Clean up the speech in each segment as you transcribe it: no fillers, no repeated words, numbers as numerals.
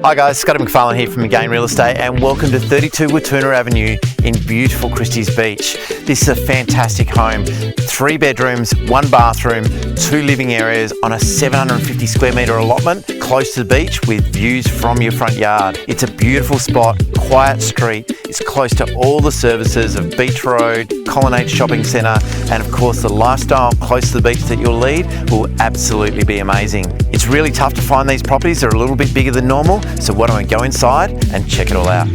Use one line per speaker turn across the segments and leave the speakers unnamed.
Hi guys, Scott McPharlin here from Magain Real Estate and welcome to 32 Wootoona Avenue in beautiful Christies Beach. This is a fantastic home. 3 bedrooms, 1 bathroom, 2 living areas on a 750 square metre allotment close to the beach with views from your front yard. It's a beautiful spot, quiet street. It's close to all the services of Beach Road, Colonnade Shopping Centre, and of course the lifestyle close to the beach that you'll lead will absolutely be amazing. It's really tough to find these properties. They're a little bit bigger than normal, so why don't we go inside and check it all out.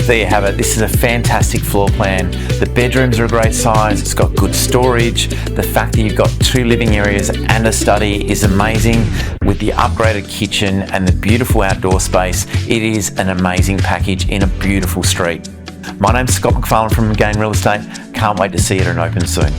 There you have it. This is a fantastic floor plan. The bedrooms are a great size. It's got good storage. The fact that you've got 2 living areas and a study is amazing. With the upgraded kitchen and the beautiful outdoor space, it is an amazing package in a beautiful street. My name's Scott McPharlin from Magain Real Estate. Can't wait to see it and open soon.